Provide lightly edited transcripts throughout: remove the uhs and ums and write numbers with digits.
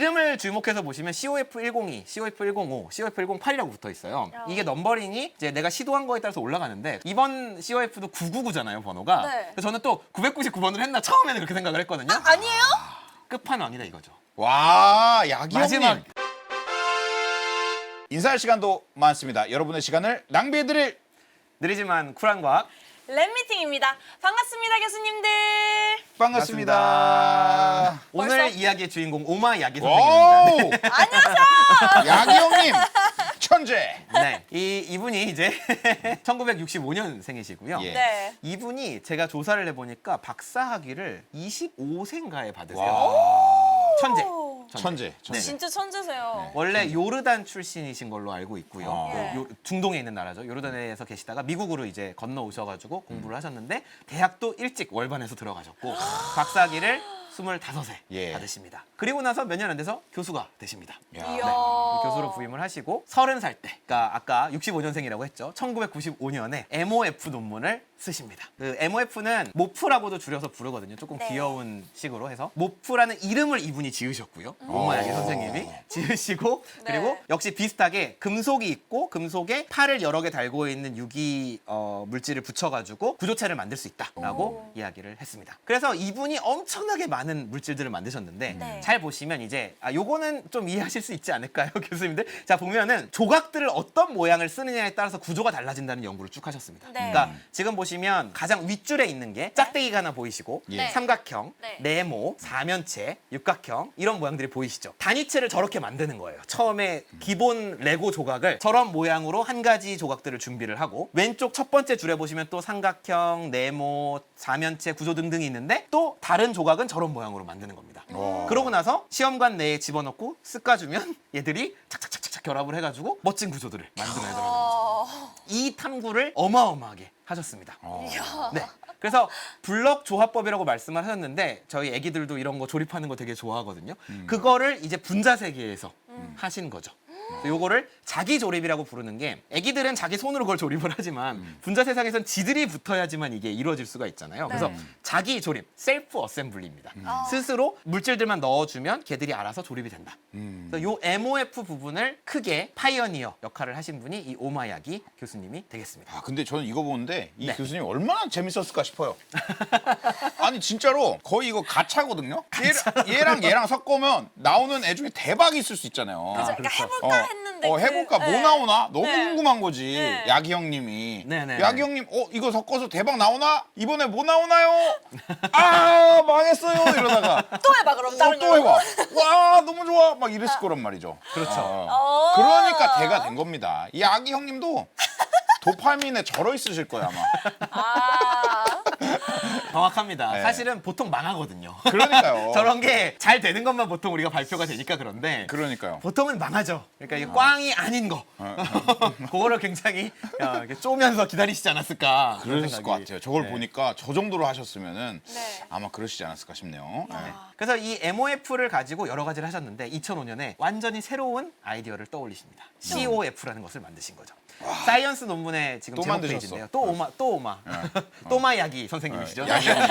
이름을 주목해서 보시면 COF102, COF105, COF108이라고 붙어 있어요. 이게 넘버링이 이제 내가 시도한 거에 따라서 올라가는데 이번 COF도 999잖아요, 번호가. 네. 그래서 저는 또 999번을 했나 처음에는 그렇게 생각을 했거든요. 아니에요? 끝판왕이다 이거죠. 와, 야기 마지막 형님. 인사할 시간도 많습니다. 여러분의 시간을 낭비해드릴 느리지만 쿨한 과학. 랩미팅입니다. 반갑습니다, 교수님들. 반갑습니다. 오늘 벌써? 이야기의 주인공 오마 야기 선생님입니다. 오, 안녕하세요. 야기 형님, 천재. 네, 이분이 이제 1965년생이시고요. 예. 네. 이분이 제가 조사를 해보니까 박사학위를 25세인가에 받으세요. 와, 천재. 천재. 네. 진짜 천재세요. 원래 요르단 출신이신 걸로 알고 있고요. 아. 그 중동에 있는 나라죠. 요르단에서 계시다가 미국으로 이제 건너오셔가지고 공부를 하셨는데 대학도 일찍 월반에서 들어가셨고 박사학위를 25세 예. 받으십니다. 그리고 나서 몇 년 안 돼서 교수가 되십니다. 야. 이야. 교수로 부임을 하시고 30살 때, 그러니까 아까 65년생이라고 했죠. 1995년에 MOF 논문을 쓰십니다. 그 MOF는 모프라고도 줄여서 부르거든요. 조금 네. 귀여운 식으로 해서 모프라는 이름을 이분이 지으셨고요. 오마야기 선생님이 지으시고 그리고 네. 역시 비슷하게 금속이 있고 금속에 팔을 여러 개 달고 있는 유기 물질을 붙여가지고 구조체를 만들 수 있다라고 이야기를 했습니다. 그래서 이분이 엄청나게 많은 물질들을 만드셨는데 네. 잘 보시면 이제 요거는 좀 이해하실 수 있지 않을까요, 교수님들? 자 보면은 조각들을 어떤 모양을 쓰느냐에 따라서 구조가 달라진다는 연구를 쭉 하셨습니다. 네. 그러니까 지금 보시면 가장 윗줄에 있는 게 짝대기가 하나 보이시고 예. 삼각형, 네. 네모, 사면체, 육각형 이런 모양들이 보이시죠? 단위체를 저렇게 만드는 거예요. 처음에 기본 레고 조각을 저런 모양으로 한 가지 조각들을 준비를 하고 왼쪽 첫 번째 줄에 보시면 또 삼각형, 네모, 사면체, 구조 등등이 있는데 또 다른 조각은 저런 모양으로 만드는 겁니다. 그러고 나서 시험관 내에 집어넣고 쓱까주면 얘들이 착착착착 결합을 해가지고 멋진 구조들을 만들어내더라고요. 이 탐구를 어마어마하게 하셨습니다. 이야. 네. 그래서 블럭 조합법이라고 말씀을 하셨는데 저희 애기들도 이런 거 조립하는 거 되게 좋아하거든요. 그거를 이제 분자 세계에서 하신 거죠. 그래서 요거를 자기 조립이라고 부르는 게 애기들은 자기 손으로 그걸 조립을 하지만 분자 세상에선 지들이 붙어야지만 이게 이루어질 수가 있잖아요. 그래서 자기 조립, 셀프 어셈블리입니다. 스스로 물질들만 넣어주면 걔들이 알아서 조립이 된다. 그래서 요 MOF 부분을 크게 파이어니어 역할을 하신 분이 이 오마야기 교수님이 되겠습니다. 아, 근데 저는 이거 보는데 이 네. 교수님 얼마나 재밌었을까 싶어요. 아니 진짜로 거의 이거 가차거든요. 얘랑 섞으면 나오는 애 중에 대박이 있을 수 있잖아요. 그래서 그러니까 해볼까 했는데 해볼까 뭐 네. 나오나 너무 네. 궁금한 거지. 네. 야기 형님이. 네네. 야기 형님 이거 섞어서 대박 나오나? 이번에 뭐 나오나요? 아 망했어요 이러다가 또 해봐 그럼 다른 또 해봐. 와 너무 좋아 막 이랬을 거란 말이죠. 그렇죠. 그러니까 대가 된 겁니다. 이 야기 형님도 도파민에 절어 있으실 거야 아마. 아. 정확합니다. 네. 사실은 보통 망하거든요. 그러니까요. 저런 게 잘 되는 것만 보통 우리가 발표가 되니까 그런데 그러니까요. 보통은 망하죠. 그러니까 이게 꽝이 아닌 거. 그거를 굉장히 이렇게 쪼면서 기다리시지 않았을까. 그런 그러셨을 것 생각이. 같아요. 저걸 네. 보니까 저 정도로 하셨으면은 네. 아마 그러시지 않았을까 싶네요. 네. 그래서 이 MOF를 가지고 여러 가지를 하셨는데 2005년에 완전히 새로운 아이디어를 떠올리십니다. COF라는 것을 만드신 거죠. 사이언스 논문에 지금 또 제목 만드셨어. 페이지인데요. 또 오마. 또마야기 선생님이시죠. 야기 형님.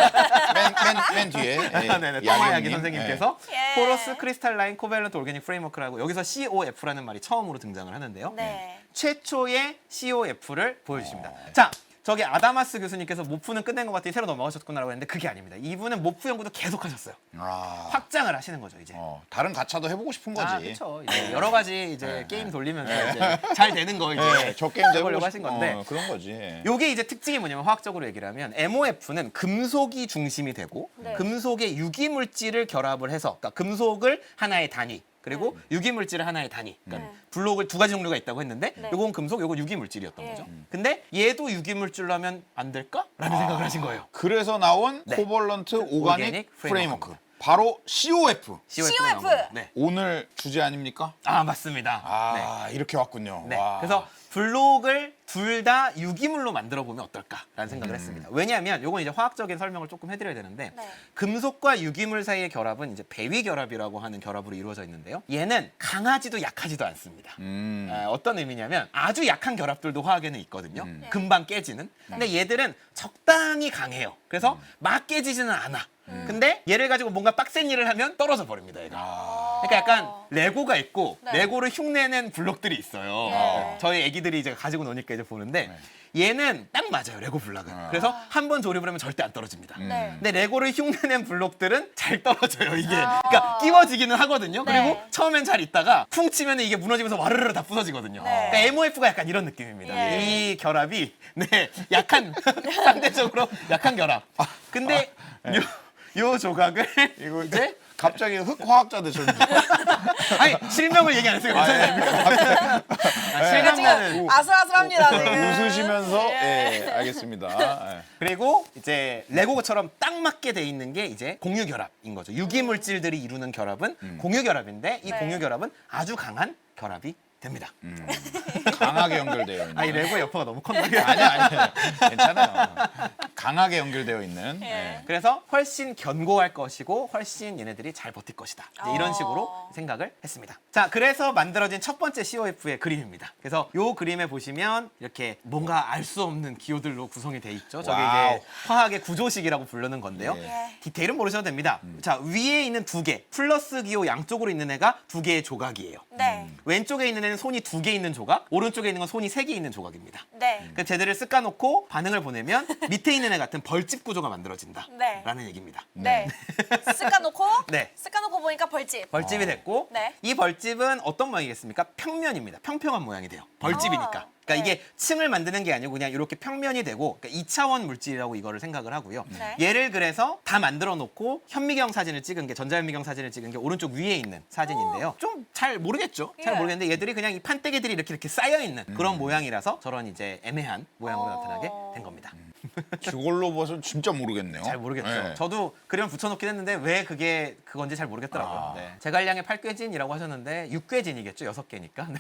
맨 뒤에. 네네, 야기 또마야기 형님. 선생님께서 예. 포러스 크리스탈라인 코밸런트 오르가닉 프레임워크라고 여기서 COF라는 말이 처음으로 등장을 하는데요. 네. 최초의 COF를 보여주십니다. 자, 저기 아다마스 교수님께서 모프는 끝낸 것 같더니 새로 넘어가셨구나라고 했는데 그게 아닙니다. 이분은 모프 연구도 계속 하셨어요. 아, 확장을 하시는 거죠, 이제. 다른 가차도 해보고 싶은 거지. 아, 그렇죠. 여러 가지 이제 게임 돌리면서 이제 잘 되는 거 이제 네, 저 게임도 해보고 해보려고 싶- 하신 건데 그런 거지. 요게 이제 특징이 뭐냐면 화학적으로 얘기를 하면 MOF는 금속이 중심이 되고 네. 금속의 유기물질을 결합을 해서 그러니까 금속을 하나의 단위 그리고 유기물질을 하나의 단위 그러니까 블록을 두 가지 종류가 있다고 했는데 네. 요건 금속 요건 유기물질이었던 예. 거죠. 근데 얘도 유기물질로 하면 안 될까? 라는 생각을 하신 거예요. 그래서 나온 네. 코벌런트 오가닉 오가닉 프레임워크. 프레임워크. 바로 COF. COF가 나온 거죠. 네. 오늘 주제 아닙니까? 아, 맞습니다. 네. 아, 이렇게 왔군요. 네. 와. 그래서 블록을 둘 다 유기물로 만들어 보면 어떨까라는 생각을 했습니다. 왜냐하면 요건 이제 화학적인 설명을 조금 해드려야 되는데 네. 금속과 유기물 사이의 결합은 이제 배위 결합이라고 하는 결합으로 이루어져 있는데요. 얘는 강하지도 약하지도 않습니다. 어떤 의미냐면 아주 약한 결합들도 화학에는 있거든요. 금방 깨지는. 근데 얘들은 적당히 강해요. 그래서 막 깨지지는 않아. 근데 얘를 가지고 뭔가 빡센 일을 하면 떨어져 버립니다. 얘가. 그러니까 약간 레고가 있고 네. 레고를 흉내낸 블록들이 있어요. 네. 저희 애기들이 이제 가지고 노니까 이제 보는데 얘는 딱 맞아요, 레고 블록은. 그래서 한 번 조립을 하면 절대 안 떨어집니다. 네. 근데 레고를 흉내낸 블록들은 잘 떨어져요, 이게. 그러니까 끼워지기는 하거든요. 네. 그리고 처음엔 잘 있다가 쿵 치면 이게 무너지면서 와르르 다 부서지거든요. 네. 그러니까 MOF가 약간 이런 느낌입니다. 예. 이 결합이 네 약한 상대적으로 약한 결합. 근데 요 조각을 이거 이제 갑자기 흑화학자 되셨는데. 아니 실명을 얘기 안 했어요. 괜찮아요. 실명만은 아슬아슬합니다 지금. 웃으시면서 예. 예, 알겠습니다. 예. 그리고 이제 레고처럼 딱 맞게 돼 있는 게 이제 공유 결합인 거죠. 유기 물질들이 이루는 결합은 공유 결합인데 이 네. 공유 결합은 아주 강한 결합이 됩니다. 강하게 연결되어 있는. 아이 레고 여파가 너무 컸나? 아니야. 괜찮아요. 강하게 연결되어 있는. 예. 예. 그래서 훨씬 견고할 것이고 훨씬 얘네들이 잘 버틸 것이다. 이제 이런 식으로 생각을 했습니다. 자, 그래서 만들어진 첫 번째 COF의 그림입니다. 그래서 이 그림에 보시면 이렇게 뭔가 알 수 없는 기호들로 구성이 돼 있죠. 저게 와우. 이제 화학의 구조식이라고 부르는 건데요. 예. 디테일은 모르셔도 됩니다. 자, 위에 있는 두 개, 플러스 기호 양쪽으로 있는 애가 두 개의 조각이에요. 네. 왼쪽에 있는 애는 손이 두 개 있는 조각, 오른쪽에 있는 건 손이 세 개 있는 조각입니다. 네. 그 쟤들을 쓱까놓고 반응을 보내면 밑에 있는 애 같은 벌집 구조가 만들어진다. 네. 라는 얘기입니다. 네. 쓱까놓고 네. 쓱까놓고 보니까 벌집. 벌집이 됐고 네. 이 벌집은 어떤 모양이겠습니까? 평면입니다. 평평한 모양이 돼요. 벌집이니까. 그러니까 네. 이게 층을 만드는 게 아니고 그냥 이렇게 평면이 되고 그러니까 2차원 물질이라고 이거를 생각을 하고요. 네. 얘를 그래서 다 만들어 놓고 현미경 사진을 찍은 게 전자현미경 사진을 찍은 게 오른쪽 위에 있는 사진인데요. 좀 잘 모르겠죠? 잘 예. 모르겠는데 얘들이 그냥 이 판때기들이 이렇게 쌓여 있는 그런 모양이라서 저런 이제 애매한 모양으로 나타나게 된 겁니다. 저걸로 봐서 진짜 모르겠네요. 잘 모르겠죠. 예. 저도 그림 붙여놓긴 했는데 왜 그게 그건지 잘 모르겠더라고요. 네. 제갈량의 8꾀진이라고 하셨는데 6꾀진이겠죠. 6개니까. 네.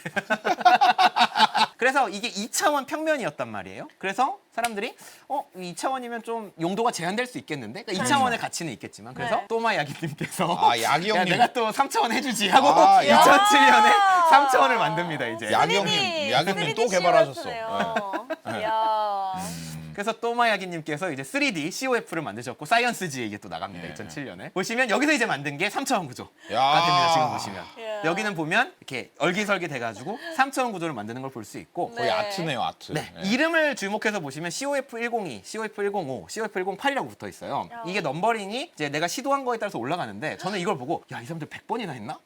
그래서 이게 2차원 평면이었단 말이에요. 그래서 사람들이 2차원이면 좀 용도가 제한될 수 있겠는데? 그러니까 2차원의 가치는 있겠지만 그래서 네. 또마 야기님께서 아, 야기 야, 형님. 내가 또 3차원 해주지 하고 아, 야. 2007년에 3차원을 만듭니다 이제. 야기 형님, 야기 형님 또 개발하셨어. 이야. 그래서 또마야기님께서 이제 3D COF를 만드셨고 사이언스지에 이게 또 나갑니다. 예. 2007년에 보시면 여기서 이제 만든 게 3차원 구조가 야. 됩니다. 지금 보시면 예. 여기는 보면 이렇게 얼기설기 돼가지고 3차원 구조를 만드는 걸 볼 수 있고 네. 거의 아트네요, 아트. 네, 예. 이름을 주목해서 보시면 COF 102, COF 105, COF 108이라고 붙어 있어요. 이게 넘버링이 이제 내가 시도한 거에 따라서 올라가는데 저는 이걸 보고 야, 이 사람들 100번이나 했나?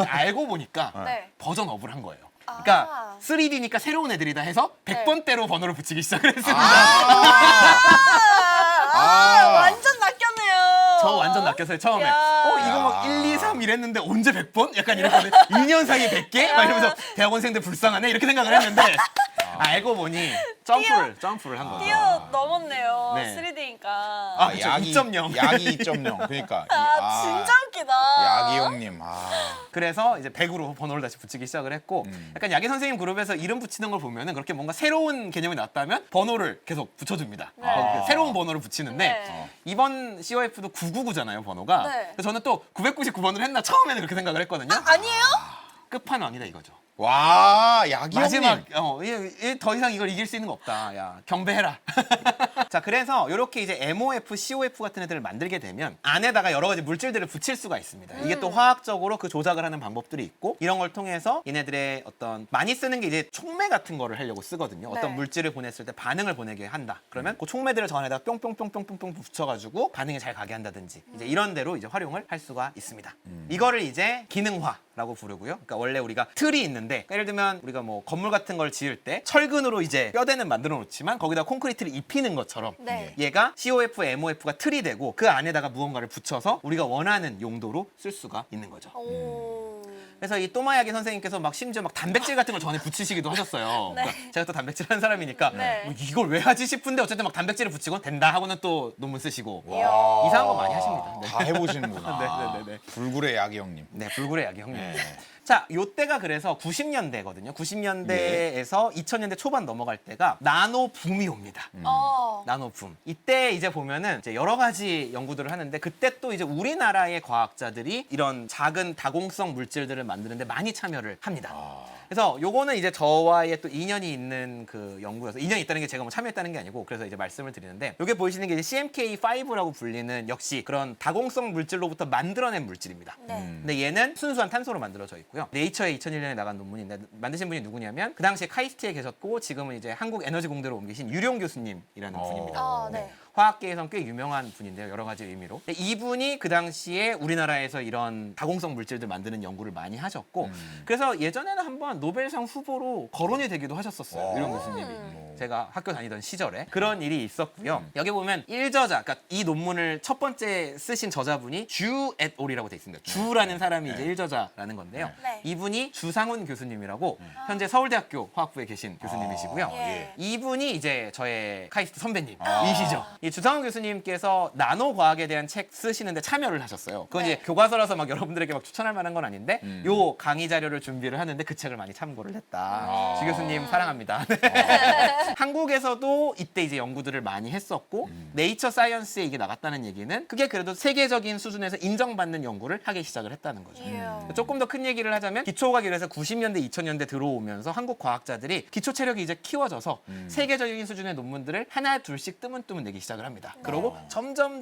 알고 보니까 네. 버전 업을 한 거예요. 그러니까 아. 3D니까 새로운 애들이다 해서 네. 100번대로 번호를 붙이기 시작을 했습니다. 완전 낚였네요. 저 완전 낚였어요 처음에. 야. 이거 막 1, 2, 3 이랬는데 언제 100번? 약간 이랬거든요. 2년 사이에 100개? 막 이러면서 대학원생들 불쌍하네 이렇게 생각을 했는데 알고 보니 점프를 한 거예요. 뛰어넘었네요. 네. 3D니까. 아, 그쵸, 2.0. 야기 2.0. 그러니까. 진짜 웃기다. 야기 형님. 그래서 이제 100으로 번호를 다시 붙이기 시작을 했고 약간 야기 선생님 그룹에서 이름 붙이는 걸 보면은 그렇게 뭔가 새로운 개념이 나왔다면 번호를 계속 붙여줍니다. 새로운 번호를 붙이는데 네. 이번 COF도 999잖아요 번호가. 네. 그래서 저는 또 999번을 했나 처음에는 그렇게 생각을 했거든요. 아니에요? 끝판왕이다 이거죠. 와, 야기 마지막 형님. 더 이상 이걸 이길 수 있는 거 없다. 야 경배해라. 자 그래서 이렇게 이제 MOF, COF 같은 애들을 만들게 되면 안에다가 여러 가지 물질들을 붙일 수가 있습니다. 이게 또 화학적으로 그 조작을 하는 방법들이 있고 이런 걸 통해서 얘네들의 어떤 많이 쓰는 게 이제 촉매 같은 거를 하려고 쓰거든요. 어떤 네. 물질을 보냈을 때 반응을 보내게 한다. 그러면 그 촉매들을 저 안에다 뿅뿅뿅뿅뿅뿅 붙여가지고 반응이 잘 가게 한다든지 이제 이런 데로 이제 활용을 할 수가 있습니다. 이거를 이제 기능화라고 부르고요. 그러니까 원래 우리가 틀이 있는데 그러니까 예를 들면 우리가 뭐 건물 같은 걸 지을 때 철근으로 이제 뼈대는 만들어 놓지만 거기다 콘크리트를 입히는 것처럼 네. 얘가 COF, MOF가 틀이 되고 그 안에다가 무언가를 붙여서 우리가 원하는 용도로 쓸 수가 있는 거죠. 오. 그래서 이 또마야기 선생님께서 막 심지어 막 단백질 같은 걸 전에 붙이시기도 하셨어요. 네. 그러니까 제가 또 단백질 하는 사람이니까 네. 뭐 이걸 왜 하지 싶은데 어쨌든 막 단백질을 붙이고 된다 하고는 또 논문 쓰시고 이야. 이상한 거 많이 하십니다. 네. 다 해보시는구나. 네네네. 불굴의 야기 형님. 네, 불굴의 야기 형님. 네. 자, 요때가 그래서 90년대거든요. 90년대에서 2000년대 초반 넘어갈 때가 나노 붐이 옵니다. 나노 붐. 이때 이제 보면은 이제 여러 가지 연구들을 하는데 그때 또 이제 우리나라의 과학자들이 이런 작은 다공성 물질들을 만드는데 많이 참여를 합니다. 그래서 요거는 이제 저와의 또 인연이 있는 그 연구여서 인연이 있다는 게 제가 뭐 참여했다는 게 아니고 그래서 이제 말씀을 드리는데 요게 보이시는 게 이제 CMK5라고 불리는 역시 그런 다공성 물질로부터 만들어낸 물질입니다. 네. 근데 얘는 순수한 탄소로 만들어져 있고요. 네이처에 2001년에 나간 논문인데 만드신 분이 누구냐면 그 당시에 카이스트에 계셨고 지금은 이제 한국에너지공대로 옮기신 유룡 교수님이라는 분입니다. 아, 네. 화학계에선 꽤 유명한 분인데요. 여러 가지 의미로. 근데 이분이 그 당시에 우리나라에서 이런 다공성 물질들 만드는 연구를 많이 하셨고 그래서 예전에는 한번 노벨상 후보로 거론이 되기도 하셨었어요. 유룡 교수님이. 제가 학교 다니던 시절에 그런 일이 있었고요. 여기 보면 1저자, 그러니까 이 논문을 첫 번째 쓰신 저자분이 주 et al이라고 돼 있습니다. 주라는 사람이 이제 1저자라는 건데요. 네. 이분이 주상훈 교수님이라고 현재 서울대학교 화학부에 계신 교수님이시고요. 예. 이분이 이제 저의 카이스트 선배님이시죠. 이 주상훈 교수님께서 나노 과학에 대한 책 쓰시는데 참여를 하셨어요. 그건 네. 이제 교과서라서 막 여러분들에게 막 추천할 만한 건 아닌데 요 강의 자료를 준비를 하는데 그 책을 많이 참고를 했다. 주 교수님 사랑합니다. 네. 한국에서도 이때 이제 연구들을 많이 했었고 네이처 사이언스에 이게 나갔다는 얘기는 그게 그래도 세계적인 수준에서 인정받는 연구를 하기 시작을 했다는 거죠. 조금 더 큰 얘기를 하자면 기초과학이라서 90년대, 2000년대 들어오면서 한국 과학자들이 기초 체력이 이제 키워져서 세계적인 수준의 논문들을 하나 둘씩 뜨문뜨문 내기 시작을 합니다. 그러고 점점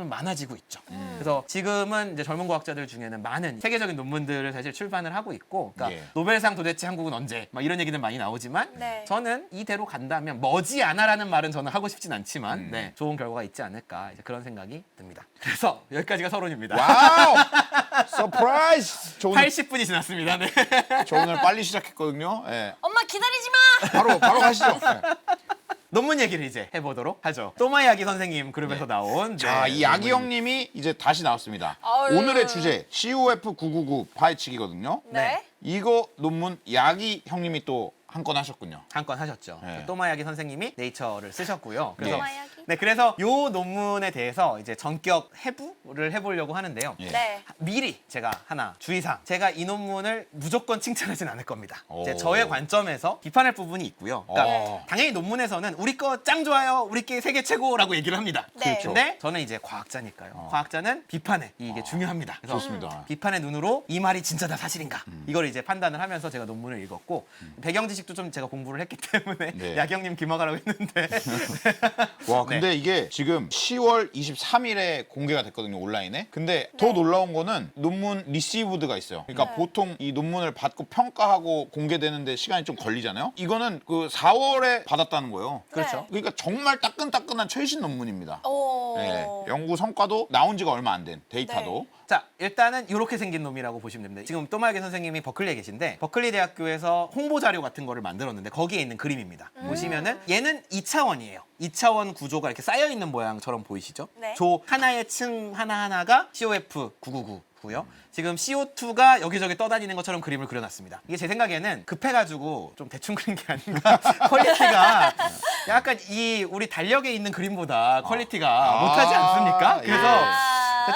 많아지고 있죠. 그래서 지금은 이제 젊은 과학자들 중에는 많은 세계적인 논문들을 사실 출판을 하고 있고, 그러니까 예. 노벨상 도대체 한국은 언제? 막 이런 얘기들 많이 나오지만 네. 저는 이대로 간다면 머지않아라는 말은 저는 하고 싶진 않지만 네, 좋은 결과가 있지 않을까 이제 그런 생각이 듭니다. 그래서 여기까지가 서론입니다. 와우! 서프라이즈! 저 오늘, 80분이 지났습니다. 네. 저 오늘 빨리 시작했거든요. 예. 엄마 기다리지 마. 바로 가시죠. 예. 논문 얘기를 이제 해보도록 하죠. 또마야기 선생님 그룹에서 나온 자, 네, 이 야기 논문입니다. 형님이 이제 다시 나왔습니다. 아유. 오늘의 주제 COF999 파헤치기거든요. 네. 이거 논문 야기 형님이 또 한 건 하셨군요. 한 건 하셨죠. 네. 또마야기 선생님이 네이처를 쓰셨고요. 그래서 또마야기? 네, 그래서 요 논문에 대해서 이제 전격 해부를 해보려고 하는데요. 예. 네. 미리 제가 하나 주의사항, 제가 이 논문을 무조건 칭찬하진 않을 겁니다. 오. 이제 저의 관점에서 비판할 부분이 있고요. 그러니까 어. 당연히 논문에서는 우리 거 짱 좋아요, 우리끼리 세계 최고라고 얘기를 합니다. 네. 그렇죠. 근데 저는 이제 과학자니까요. 과학자는 비판에 이게 중요합니다. 그래서 좋습니다. 비판의 눈으로 이 말이 진짜 다 사실인가 이걸 이제 판단을 하면서 제가 논문을 읽었고 배경 지식도 좀 제가 공부를 했기 때문에 네. 야경님 기막하라고 했는데 와, 근데 이게 지금 10월 23일에 공개가 됐거든요, 온라인에. 근데 더 놀라운 거는 논문 리시브드가 있어요. 그러니까 네. 보통 이 논문을 받고 평가하고 공개되는데 시간이 좀 걸리잖아요. 이거는 그 4월에 받았다는 거예요. 그렇죠. 그러니까 정말 따끈따끈한 최신 논문입니다. 오. 네, 연구 성과도 나온 지가 얼마 안 된 데이터도. 자, 일단은 이렇게 생긴 놈이라고 보시면 됩니다. 지금 또마야기 선생님이 버클리에 계신데 버클리 대학교에서 홍보 자료 같은 거를 만들었는데 거기에 있는 그림입니다. 보시면은 얘는 2차원이에요. 2차원 구조가 이렇게 쌓여 있는 모양처럼 보이시죠? 네. 조 하나의 층 하나하나가 COF999고요. 지금 CO2가 여기저기 떠다니는 것처럼 그림을 그려놨습니다. 이게 제 생각에는 급해가지고 좀 대충 그린 게 아닌가. 퀄리티가 약간 이 우리 달력에 있는 그림보다 퀄리티가 못하지 않습니까? 그래서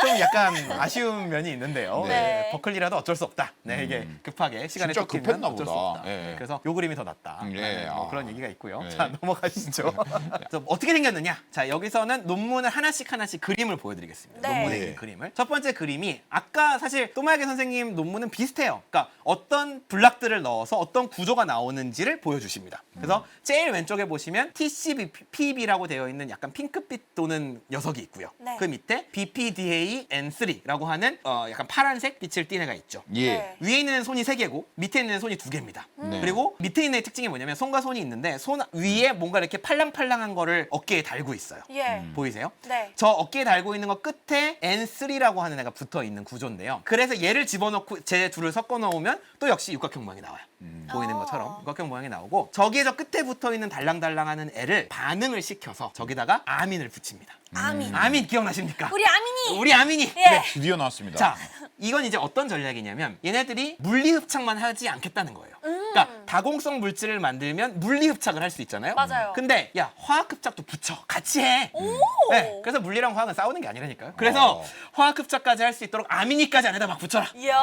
좀 약간 아쉬운 면이 있는데요. 네. 버클리라도 어쩔 수 없다. 네, 이게 급하게 시간에 진짜 쫓기면 급했나 어쩔 수 보다. 없다. 예. 네, 그래서 요 그림이 더 낫다. 예. 네, 뭐 아. 그런 얘기가 있고요. 예. 자, 넘어가시죠. 그래서 어떻게 생겼느냐? 자, 여기서는 논문을 하나씩 그림을 보여드리겠습니다. 네. 논문에 있는 그림을. 첫 번째 그림이 아까 사실 또마야기 선생님 논문은 비슷해요. 그러니까 어떤 블락들을 넣어서 어떤 구조가 나오는지를 보여주십니다. 그래서 제일 왼쪽에 보시면 TCPB라고 되어 있는 약간 핑크빛 도는 녀석이 있고요. 네. 그 밑에 BPDA-N3라고 하는 약간 파란색 빛을 띤 애가 있죠. 예. 네. 위에 있는 애는 손이 3개고 밑에 있는 애는 손이 2개입니다. 네. 그리고 밑에 있는 애의 특징이 뭐냐면 손과 손이 있는데 손 위에 뭔가 이렇게 팔랑팔랑한 거를 어깨에 달고 있어요. 예. 보이세요? 네. 저 어깨에 달고 있는 거 끝에 N3라고 하는 애가 붙어 있는 구조인데요. 그래서 얘를 집어넣고 제 둘을 섞어 놓으면 또 역시 육각형 모양이 나와요. 보이는 것처럼 육각형 모양이 나오고 저기에서 끝에 붙어 있는 달랑달랑하는 애를 반응을 시켜서 저기다가 아민을 붙입니다. 아민. 아민 기억나십니까? 우리 아민이. 우리 아민이. 예. 드디어 나왔습니다. 자, 이건 이제 어떤 전략이냐면 얘네들이 물리 흡착만 하지 않겠다는 거예요. 그러니까 다공성 물질을 만들면 물리 흡착을 할 수 있잖아요. 맞아요. 근데 야 화학 흡착도 붙여 같이 해. 오. 네, 그래서 물리랑 화학은 싸우는 게 아니라니까요. 그래서 화학 흡착까지 할 수 있도록 아미니까지 안에다 막 붙여라. 이야.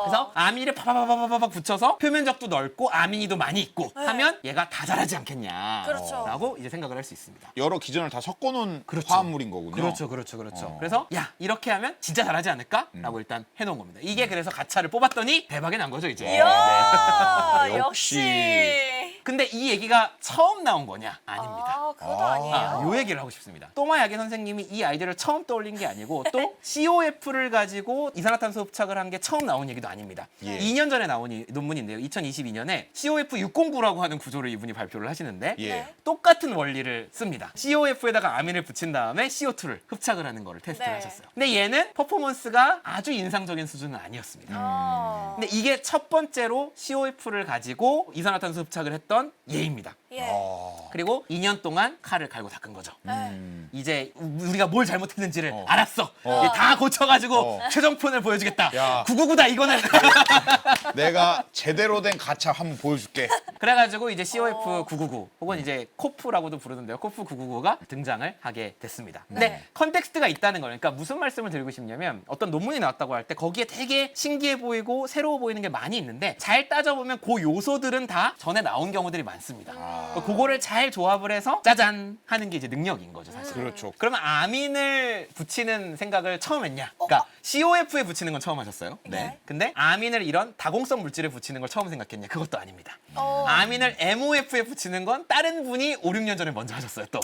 그래서 아미를 파파파파파파 붙여서 표면적도 넓고 아미니도 많이 있고 하면 얘가 다 자라지 않겠냐. 그렇죠. 라고 이제 생각을 할 수 있습니다. 여러 기전을 다 섞어놓은 그렇죠. 화합물인 거군요. 그렇죠. 그래서 야 이렇게 하면 진짜 잘하지 않을까라고 일단 해놓은 겁니다. 이게 그래서 가차를 뽑았더니 대박이 난 거죠 이제. 이야. 네. 역시. 근데 이 얘기가 처음 나온 거냐? 아닙니다. 아, 그것도 아니에요. 요 얘기를 하고 싶습니다. 또마 야기 선생님이 이 아이디어를 처음 떠올린 게 아니고 또 COF를 가지고 이산화탄소 흡착을 한 게 처음 나온 얘기도 아닙니다. 예. 2년 전에 나온 논문인데요. 2022년에 COF609라고 하는 구조를 이분이 발표를 하시는데 예. 똑같은 원리를 씁니다. COF에다가 아민을 붙인 다음에 CO2를 흡착을 하는 거를 테스트를 네. 하셨어요. 근데 얘는 퍼포먼스가 아주 인상적인 수준은 아니었습니다. 아. 근데 이게 첫 번째로 COF를 가지고 이산화탄소 흡착을 했던 예입니다. 예. 그리고 2년 동안 칼을 갈고 닦은 거죠. 이제 우리가 뭘 잘못했는지를 알았어. 이제 다 고쳐가지고 최종편을 보여주겠다. 야. 999다 이거는. 내가 제대로 된 가차 한번 보여줄게. 그래가지고 이제 COF 999 혹은 이제 코프라고도 부르는데요. 코프 999가 등장을 하게 됐습니다. 근데 컨텍스트가 있다는 거예요. 그러니까 무슨 말씀을 드리고 싶냐면 어떤 논문이 나왔다고 할 때 거기에 되게 신기해 보이고 새로워 보이는 게 많이 있는데 잘 따져보면 그 요소들은 다 전에 나온 경우들이 많습니다. 그거를 잘 조합을 해서 짜잔 하는 게 이제 능력인 거죠 사실. 그렇죠. 그러면 아민을 붙이는 생각을 처음 했냐? 그러니까 COF에 붙이는 건 처음 하셨어요. 네. 근데 아민을 이런 다공성 물질에 붙이는 걸 처음 생각했냐? 그것도 아닙니다. 어. 아민을 MOF에 붙이는 건 다른 분이 5, 6년 전에 먼저 하셨어요, 또.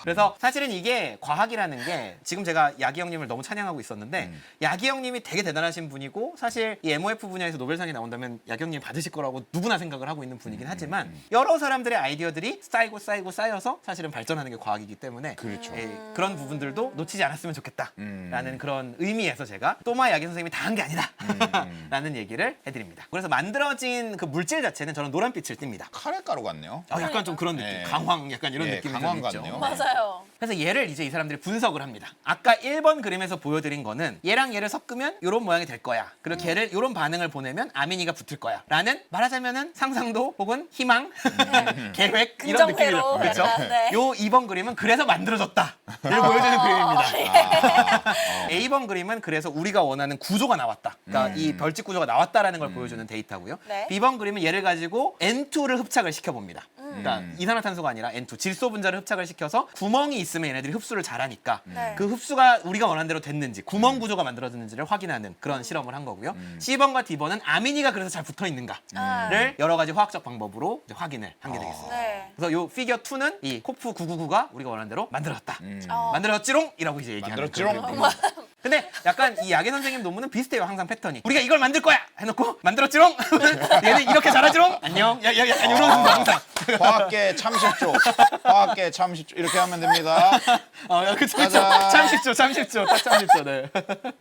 그래서 사실은 이게 과학이라는 게 지금 제가 야기 형님을 너무 찬양하고 있었는데 야기 형님이 되게 대단하신 분이고 사실 이 MOF 분야에서 노벨상이 나온다면 야기 형님 받으실 거라고 누구나 생각을 하고 있는 분이긴 하지만 여러 사람들의 아이디어들이 쌓여서 사실은 발전하는 게 과학이기 때문에 그렇죠. 그런 부분들도 놓치지 않았으면 좋겠다라는 그런 의미에서 제가 또마 야기 선생님이 다 한 게 아니다 라는 얘기를 해드립니다. 그래서 만들어진 그 물질 자체는 저는 노란빛을 띱니다. 카레가루 같네요. 약간 좀 그런 느낌, 네. 강황 약간 이런 예, 느낌이 강황 좀 있죠. 같네요. 맞아요. 그래서 얘를 이제 이 사람들이 분석을 합니다. 아까 1번 그림에서 보여드린 거는 얘랑 얘를 섞으면 이런 모양이 될 거야. 그리고 걔를 이런 반응을 보내면 아미니가 붙을 거야. 라는 말하자면은 상상도 혹은 희망, 계획 이런 느낌이죠. 긍정회로 그렇죠? 약간, 네. 요 2번 그림은 그래서 만들어졌다를 보여주는 그림입니다. A번 그림은 그래서 우리가 원하는 구조가 나왔다. 그러니까 이 별집 구조가 나왔다라는 걸 보여주는 데이터고요. 네. B번 그림은 얘를 가지고 N2를 흡착을 시켜봅니다. 그러니까 이산화탄소가 아니라 N2, 질소 분자를 흡착을 시켜서 구멍이 있으면 얘네들이 흡수를 잘하니까 네. 그 흡수가 우리가 원하는 대로 됐는지 구멍 구조가 만들어졌는지를 확인하는 그런 실험을 한 거고요. C번과 D번은 아미니가 그래서 잘 붙어 있는가를 여러 가지 화학적 방법으로 이제 확인을 한 게 되겠습니다. 네. 그래서 요 피겨 2는 이 코프 999가 우리가 원하는 대로 만들어졌다. 어. 만들어졌지롱이라고 이제 얘기하는 만들었지롱? 그런 그림입니다. 근데 약간 이 야계 선생님 논문은 비슷해요. 항상 패턴이. 우리가 이걸 만들 거야 해놓고 만들었지롱. 얘는 이렇게 잘하지롱. 안녕. 약간 이런 거 항상. 화학계 참 쉽죠. 화학계 참 쉽죠. 이렇게 하면 됩니다. 그쵸. 짜잔. 참 쉽죠. 딱 참 쉽죠. 네.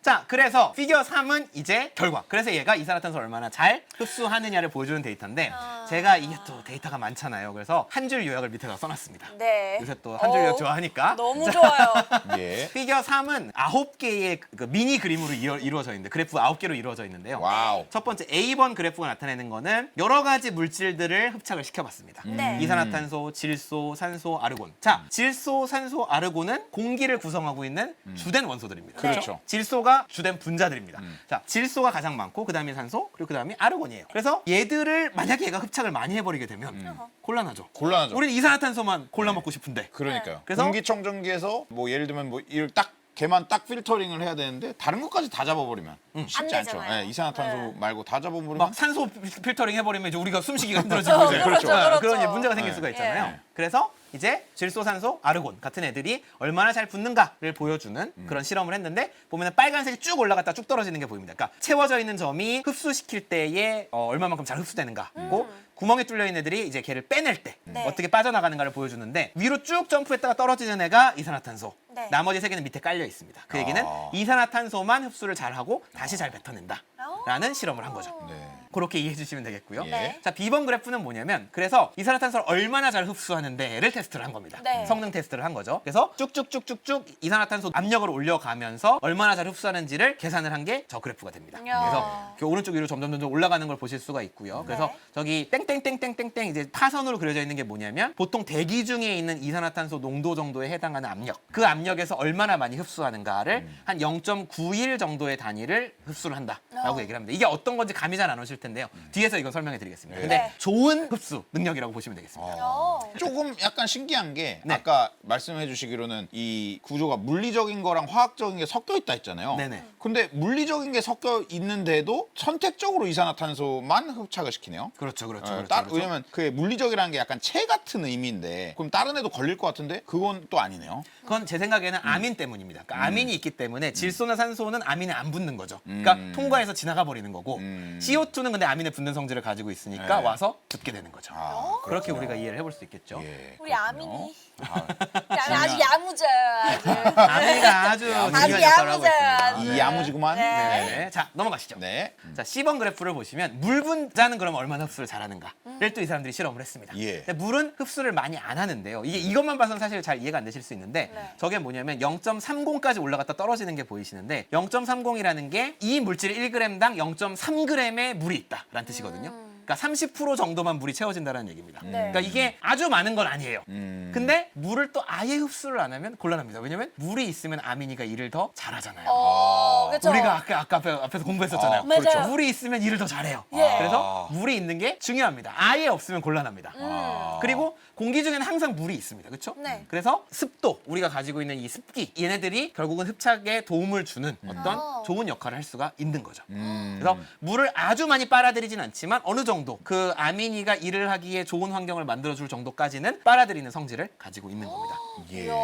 자, 그래서 피겨 3은 이제 결과. 그래서 얘가 이산화탄소를 얼마나 잘 흡수하느냐를 보여주는 데이터인데 제가 이게 또 데이터가 많잖아요. 그래서 한 줄 요약을 밑에다 써놨습니다. 네. 요새 또 한 줄 요약 어, 좋아하니까. 너무 좋아요. 예. 피겨 3은 9개의 그 미니 그림으로 이루어져 있는데 그래프 9개로 이루어져 있는데요. 와우. 첫 번째 A번 그래프가 나타내는 거는 여러 가지 물질들을 흡착을 시켜봤습니다. 네. 이산화탄소, 질소, 산소, 아르곤. 자, 질소, 산소, 아르곤은 공기를 구성하고 있는 주된 원소들입니다. 그렇죠. 질소가 주된 분자들입니다. 자, 질소가 가장 많고 그다음이 산소, 그리고 그다음이 아르곤이에요. 그래서 얘들을 만약에 얘가 흡착을 많이 해버리게 되면 곤란하죠. 곤란하죠. 우리는 이산화탄소만 골라 먹고 싶은데. 그러니까요. 그래서- 공기청정기에서 뭐 예를 들면 뭐 이를 딱 걔만 딱 필터링을 해야 되는데 다른 것까지 다 잡아버리면 쉽지 안 않죠. 되잖아요. 예, 이산화탄소 네. 말고 다 잡아버리면 막 산소 필터링 해버리면 이제 우리가 숨쉬기가 힘들어지고 이제 그렇죠, 아, 그렇죠. 그런 이제 문제가 생길 네. 수가 있잖아요. 예. 그래서 이제 질소, 산소, 아르곤 같은 애들이 얼마나 잘 붙는가를 보여주는 그런 실험을 했는데 보면은 빨간색이 쭉 올라갔다 쭉 떨어지는 게 보입니다. 그러니까 채워져 있는 점이 흡수시킬 때에 얼마만큼 잘 흡수되는가고 구멍이 뚫려 있는 애들이 이제 걔를 빼낼 때 네. 어떻게 빠져나가는가를 보여주는데 위로 쭉 점프했다가 떨어지는 애가 이산화탄소. 네. 나머지 세 개는 밑에 깔려 있습니다. 그 얘기는 아. 이산화탄소만 흡수를 잘하고 다시 잘 뱉어낸다. 된다라는 실험을 한 거죠. 네. 그렇게 이해해 주시면 되겠고요. 예. 자, B번 그래프는 뭐냐면 그래서 이산화탄소를 얼마나 잘 흡수하는데를 테스트를 한 겁니다. 네. 성능 테스트를 한 거죠. 그래서 쭉쭉쭉쭉쭉 이산화탄소 압력을 올려가면서 얼마나 잘 흡수하는지를 계산을 한 게 저 그래프가 됩니다. 야. 그래서 이렇게 오른쪽 위로 점점 올라가는 걸 보실 수가 있고요. 그래서 네. 저기 땡땡땡땡땡땡 이제 파선으로 그려져 있는 게 뭐냐면 보통 대기 중에 있는 이산화탄소 농도 정도에 해당하는 압력. 그 압력에서 얼마나 많이 흡수하는가를 한 0.91 정도의 단위를 흡수를 한다라고 얘기를 합니다. 이게 어떤 건지 감이 잘 안 오실 텐데요. 뒤에서 이건 설명해 드리겠습니다. 근데 네. 좋은 흡수 능력이라고 보시면 되겠습니다. 조금 약간 신기한 게 네. 아까 말씀해 주시기로는 이 구조가 물리적인 거랑 화학적인 게 섞여 있다 했잖아요. 네네. 근데 물리적인 게 섞여 있는데도 선택적으로 이산화탄소만 흡착을 시키네요. 그렇죠, 그렇죠. 어, 그렇죠, 따- 그렇죠. 왜냐면 그 물리적이라는 게 약간 체 같은 의미인데 그럼 다른 애도 걸릴 것 같은데 그건 또 아니네요. 그건 제 생각에는 아민 때문입니다. 그러니까 아민이 있기 때문에 질소나 산소는 아민에 안 붙는 거죠. 그러니까 통과해서 지나가 버리는 거고 CO2는 근데 아민에 붙는 성질을 가지고 있으니까 네. 와서 붙게 되는 거죠. 아, 그렇게 우리가 이해를 해볼 수 있겠죠. 예, 우리 그렇군요. 아민이. 아, 아주 야무져요. 아주. 아민이가 아주 중요한 역할을 하고 야무져요, 있습니다. 아주. 이 야무지구만. 네. 네. 자, 넘어가시죠. 네. 자, C번 그래프를 보시면 물 분자는 그럼 얼마나 흡수를 잘하는가를 또 이 사람들이 실험을 했습니다. 예. 근데 물은 흡수를 많이 안 하는데요. 이게 이것만 봐서는 사실 잘 이해가 안 되실 수 있는데 네. 저게 뭐냐면 0.30까지 올라갔다 떨어지는 게 보이시는데 0.30이라는 게 이 물질 1g당 0.3g의 물이 있다라는 뜻이거든요. 그러니까 30% 정도만 물이 채워진다는 얘기입니다. 네. 그러니까 이게 아주 많은 건 아니에요. 음. 근데 물을 또 아예 흡수를 안 하면 곤란합니다. 왜냐면 물이 있으면 아미니가 일을 더 잘하잖아요. 그렇죠. 우리가 아까 앞에서 공부했었잖아요. 맞아요. 그렇죠. 물이 있으면 일을 더 잘해요. 예. 그래서 물이 있는 게 중요합니다. 아예 없으면 곤란합니다. 아. 그리고 공기 중에는 항상 물이 있습니다. 그렇죠? 네. 그래서 습도, 우리가 가지고 있는 이 습기, 얘네들이 결국은 흡착에 도움을 주는 어떤 좋은 역할을 할 수가 있는 거죠. 그래서 물을 아주 많이 빨아들이진 않지만 어느 정도 그 아미니가 일을 하기에 좋은 환경을 만들어줄 정도까지는 빨아들이는 성질을 가지고 있는 겁니다. 예. 이야.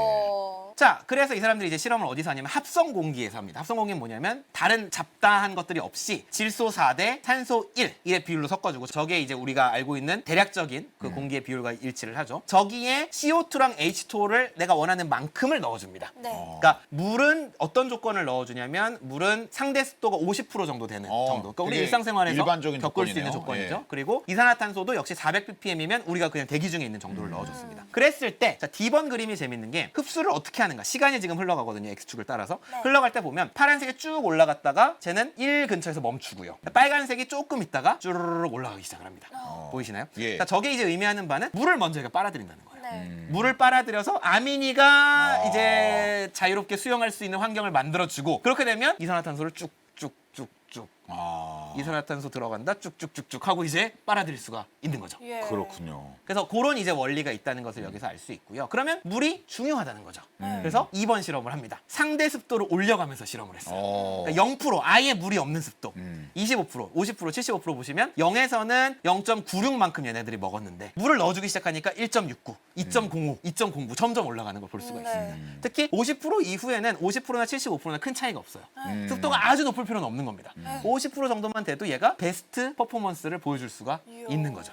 자, 그래서 이 사람들이 이제 실험을 어디서 하냐면 합성 공기에서 합니다. 합성 공기는 뭐냐면 다른 잡다한 것들이 없이 질소 4대 산소 1의 비율로 섞어주고 저게 이제 우리가 알고 있는 대략적인 그 공기의 비율과 일치를 하죠. 저기에 CO2랑 H2O를 내가 원하는 만큼을 넣어줍니다. 네. 그러니까 물은 어떤 조건을 넣어주냐면 물은 상대 습도가 50% 정도 되는 정도. 그러니까 우리 되게 일상생활에서 일반적인 겪을 수 있는 조건이네요. 조건이죠. 예. 그리고 이산화탄소도 역시 400ppm이면 우리가 그냥 대기 중에 있는 정도를 넣어줬습니다. 그랬을 때 자, D번 그림이 재밌는 게 흡수를 어떻게 하는가. 시간이 지금 흘러가거든요. X축을 따라서. 네. 흘러갈 때 보면 파란색이 쭉 올라갔다가 쟤는 1 근처에서 멈추고요. 빨간색이 조금 있다가 쭈르륵 올라가기 시작을 합니다. 보이시나요? 예. 자, 저게 이제 의미하는 바는 물을 먼저 얘가 빨아들인다는 거예요. 네. 물을 빨아들여서 아미니가 이제 자유롭게 수용할 수 있는 환경을 만들어주고 그렇게 되면 이산화탄소를 쭉쭉쭉쭉 아. 이산화탄소 들어간다 쭉쭉쭉쭉 하고 이제 빨아들일 수가 있는 거죠. 예. 그렇군요. 그래서 그런 이제 원리가 있다는 것을 여기서 알 수 있고요. 그러면 물이 중요하다는 거죠. 그래서 2번 실험을 합니다. 상대 습도를 올려가면서 실험을 했어요. 어. 그러니까 0% 아예 물이 없는 습도 25%, 50%, 75% 보시면 0에서는 0.96만큼 얘네들이 먹었는데 물을 넣어주기 시작하니까 1.69, 2.05, 2.09 점점 올라가는 걸 볼 수가 네. 있습니다. 특히 50% 이후에는 50%나 75%나 큰 차이가 없어요. 습도가 아주 높을 필요는 없는 겁니다. 50% 정도만 돼도 얘가 베스트 퍼포먼스를 보여줄 수가 이야. 있는 거죠.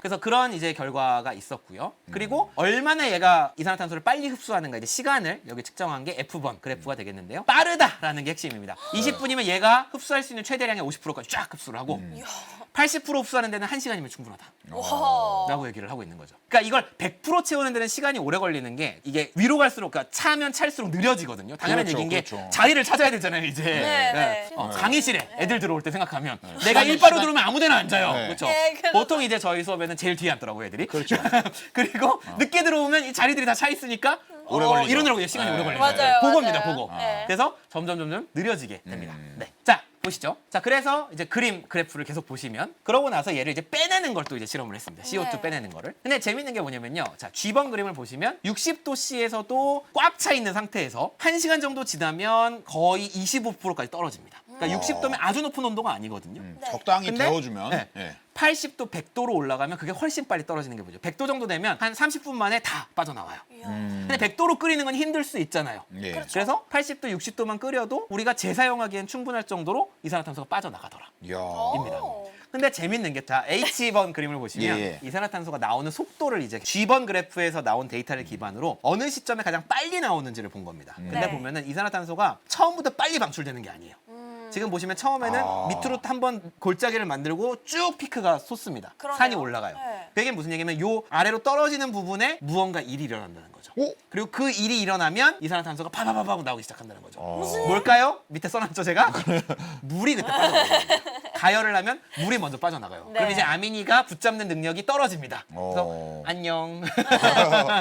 그래서 그런 이제 결과가 있었고요. 그리고 얼마나 얘가 이산화탄소를 빨리 흡수하는가 이제 시간을 여기 측정한 게 F번 그래프가 되겠는데요. 빠르다라는 게 핵심입니다. 20분이면 얘가 흡수할 수 있는 최대량의 50%까지 쫙 흡수를 하고 80% 흡수하는 데는 1시간이면 충분하다. 와. 라고 얘기를 하고 있는 거죠. 그러니까 이걸 100% 채우는 데는 시간이 오래 걸리는 게 이게 위로 갈수록 그러니까 차면 찰수록 느려지거든요. 당연한 그렇죠, 얘기인 게 그렇죠. 자리를 찾아야 되잖아요, 이제. 네. 강의실에 애들 들어올 때 생각하면 내가 일바로 들어오면 아무 데나 앉아요. 네. 그렇죠. 네, 그렇죠. 보통 이제 저희 수업에는 제일 뒤에 앉더라고요, 애들이. 그렇죠. 그리고 늦게 들어오면 이 자리들이 다 차 있으니까 오래 걸리죠. 이러느라고 시간이 네. 오래 걸려요. 맞아요, 그겁니다, 맞아요. 그거. 네. 그래서 점점 느려지게 됩니다. 네. 자, 보시죠. 자, 그래서 이제 그래프를 계속 보시면 그러고 나서 얘를 이제 빼내는 걸 또 이제 실험을 했습니다. CO2 네. 빼내는 거를. 근데 재밌는 게 뭐냐면요. 자, G번 그림을 보시면 60도씨에서도 꽉 차 있는 상태에서 1시간 정도 지나면 거의 25%까지 떨어집니다. 그러니까 60도면 아주 높은 온도가 아니거든요. 네. 적당히 근데- 데워주면 네. 예. 80도, 100도로 올라가면 그게 훨씬 빨리 떨어지는 게 뭐죠? 100도 정도 되면 한 30분 만에 다 빠져나와요. 이야. 근데 100도로 끓이는 건 힘들 수 있잖아요. 예. 그렇죠. 그래서 80도, 60도만 끓여도 우리가 재사용하기엔 충분할 정도로 이산화탄소가 빠져나가더라. 이야. 입니다. 근데 재밌는 게 자 H번 그림을 보시면 예. 이산화탄소가 나오는 속도를 이제 G번 그래프에서 나온 데이터를 기반으로 어느 시점에 가장 빨리 나오는지를 본 겁니다. 근데 네. 보면은 이산화탄소가 처음부터 빨리 방출되는 게 아니에요. 지금 보시면 처음에는 밑으로 한번 골짜기를 만들고 쭉 피크가 솟습니다. 그러네요. 산이 올라가요. 네. 그게 무슨 얘기냐면 요 아래로 떨어지는 부분에 무언가 일이 일어난다는 거죠. 오? 그리고 그 일이 일어나면 이산화탄소가 파바바바고 나오기 시작한다는 거죠. 무슨 뭘까요? 밑에 써놨죠 제가? 물이 그때 빠져나가요. 가열을 하면 물이 먼저 빠져나가요. 네. 그럼 이제 아미니가 붙잡는 능력이 떨어집니다. 그래서 어. 안녕.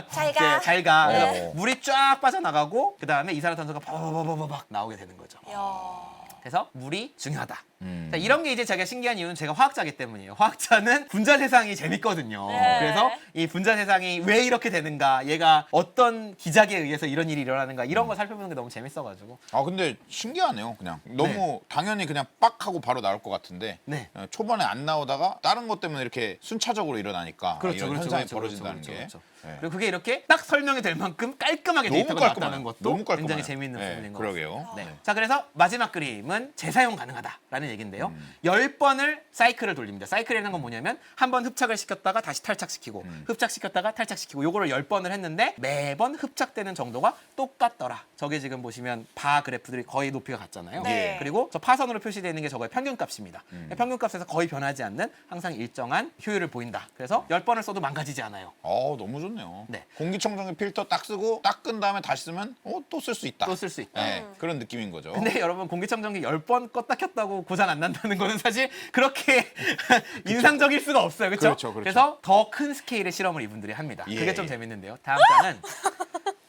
잘 가. 잘 가. 네. 그래서 물이 쫙 빠져나가고 그 다음에 이산화탄소가 바바바바바박 나오게 되는 거죠. 야. 그래서 물이 중요하다. 자, 이런 게 이제 제가 신기한 이유는 제가 화학자이기 때문이에요. 화학자는 분자 세상이 재밌거든요. 네. 그래서 이 분자 세상이 왜 이렇게 되는가, 얘가 어떤 기작에 의해서 이런 일이 일어나는가 이런 거 살펴보는 게 너무 재밌어가지고. 아 근데 신기하네요. 그냥 너무 당연히 그냥 빡 하고 바로 나올 것 같은데 네. 초반에 안 나오다가 다른 것 때문에 이렇게 순차적으로 일어나니까 이런 현상이 벌어진다는 게 그렇죠. 네. 그리고 그게 이렇게 딱 설명이 될 만큼 깔끔하게 너무 데이터가 깔끔하네요. 나왔다는 것도 너무 깔끔하네요. 굉장히 재미있는 네, 부분인 것 그러게요. 같습니다. 네. 네. 자, 그래서 마지막 그림은 재사용 가능하다라는 얘기인데요. 10번을 사이클을 돌립니다. 사이클이라는 건 뭐냐면 한 번 흡착을 시켰다가 다시 탈착시키고 흡착시켰다가 탈착시키고 요거를 10번을 했는데 매번 흡착되는 정도가 똑같더라. 저게 지금 보시면 바 그래프들이 거의 높이가 같잖아요. 네. 그리고 저 파선으로 표시되어 있는 게 저거의 평균값입니다. 평균값에서 거의 변하지 않는 항상 일정한 효율을 보인다. 그래서 10번을 써도 망가지지 않아요. 너무 좋네요. 네. 공기청정기 필터 딱 쓰고 닦은 다음에 다시 쓰면 또 쓸 수 있다. 또 쓸 수 있다. 네, 그런 느낌인 거죠. 근데 여러분 공기청정기 10번 껐다 켰다고 고장 안 난다는 거는 사실 그렇게 인상적일 수가 없어요. 그렇죠? 그렇죠. 그래서 더 큰 스케일의 실험을 이분들이 합니다. 예. 그게 좀 재밌는데요. 다음 장은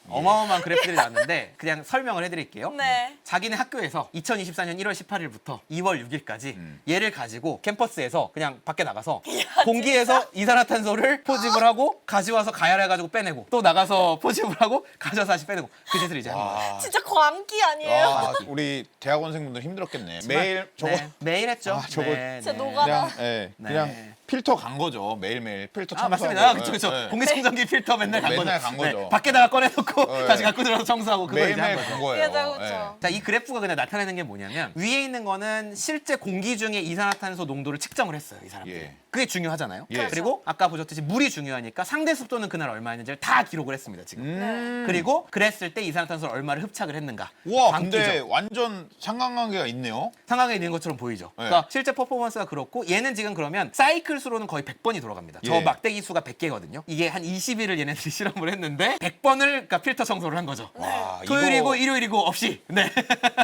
어마어마한 그래프들이 나왔는데 그냥 설명을 해드릴게요. 네. 자기네 학교에서 2024년 1월 18일부터 2월 6일까지 얘를 가지고 캠퍼스에서 그냥 밖에 나가서 공기에서 이산화탄소를 포집을 하고 가져와서 가열해가지고 빼내고 또 나가서 포집을 하고 가져와서 다시 빼내고 그 짓을 이제 하는 거예요. 진짜 광기 아니에요? 우리 대학원생분들 힘들었겠네. 매일 저거 네, 매일 했죠. 저거 네, 진짜 네. 녹아. 그냥 필터 간 거죠. 매일매일 필터 청소하고. 맞습니다. 그쵸, 그쵸. 네. 공기청정기 필터 맨날 간 맨날 거죠. 간 거죠. 밖에다가 꺼내놓고 네. 다시 갖고 들어서 청소하고 그거 이제 한 매일매일 거죠. 간 거예요. 그죠, 그죠. 자, 이 그래프가 그냥 나타내는 게 뭐냐면 위에 있는 거는 실제 공기 중에 이산화탄소 농도를 측정을 했어요, 이 사람들이. 예. 그게 중요하잖아요. 예. 그리고 아까 보셨듯이 물이 중요하니까 상대 습도는 그날 얼마였는지를 다 기록을 했습니다, 지금. 그리고 그랬을 때 이산화탄소를 얼마를 흡착을 했는가. 우와, 광기죠. 근데 완전 상관관계가 있네요. 상황에 있는 것처럼 보이죠. 네. 그러니까 실제 퍼포먼스가 그렇고 얘는 지금 그러면 사이클 수로는 거의 100번이 돌아갑니다. 저 예. 막대기 수가 100개거든요. 이게 한 20일을 얘네들이 실험을 했는데 100번을 그러니까 필터 청소를 한 거죠. 와, 토요일이고 일요일이고 없이. 네.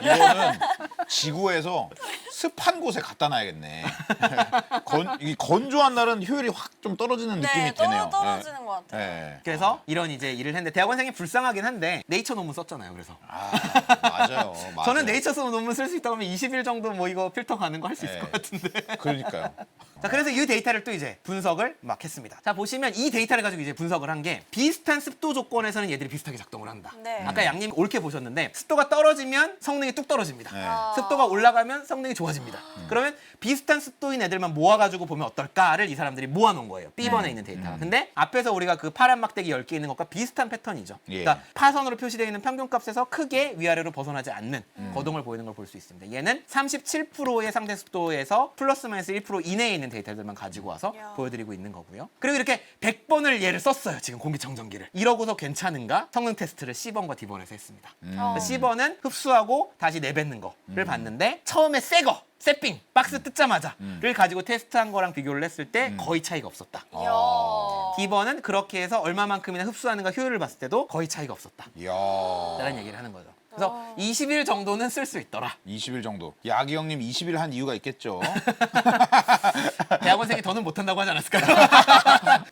이거는 지구에서 습한 곳에 갖다 놔야겠네. 이 건조한 날은 효율이 확 좀 떨어지는 느낌이 네, 되네요. 떨어지는 것 같아요. 네. 그래서 이런 이제 일을 했는데 대학원생이 불쌍하긴 한데 네이처 논문 썼잖아요. 그래서 맞아요. 저는 네이처 논문 쓸 수 있다고 하면 20일 정도 뭐 이거 필터 가는 거 할 수 있을 네. 것 같은데. 그러니까요. 자, 그래서 이 데이터를 또 이제 분석을 막 했습니다. 자, 보시면 이 데이터를 가지고 이제 분석을 한 게 비슷한 습도 조건에서는 얘들이 비슷하게 작동을 한다. 네. 아까 양님 옳게 보셨는데 습도가 떨어지면 성능이 뚝 떨어집니다. 네. 습도가 올라가면 성능이 좋아집니다. 그러면 비슷한 습도인 애들만 모아가지고 보면 어떨까를 이 사람들이 모아놓은 거예요. B번에 있는 데이터가. 근데 앞에서 우리가 그 파란 막대기 10개 있는 것과 비슷한 패턴이죠. 예. 그러니까 파선으로 표시되어 있는 평균값에서 크게 위아래로 벗어나지 않는 거동을 보이는 걸 볼 수 있습니다. 얘는 37%의 상대 습도에서 플러스 마이너스 1% 이내에 있는 데이터들만 가지고 와서 야. 보여드리고 있는 거고요. 그리고 이렇게 100번을 얘를 썼어요. 지금 공기청정기를. 이러고서 괜찮은가? 성능 테스트를 C번과 D번에서 했습니다. C번은 흡수하고 다시 내뱉는 거를 봤는데 처음에 새 거, 새삥, 박스 뜯자마자를 가지고 테스트한 거랑 비교를 했을 때 거의 차이가 없었다. 이야. D번은 그렇게 해서 얼마만큼이나 흡수하는가 효율을 봤을 때도 거의 차이가 없었다. 이야. 라는 얘기를 하는 거죠. 그래서 20일 정도는 쓸 수 있더라. 20일 정도. 야기 형님 20일 한 이유가 있겠죠. 대학원생이 더는 못한다고 하지 않았을까요?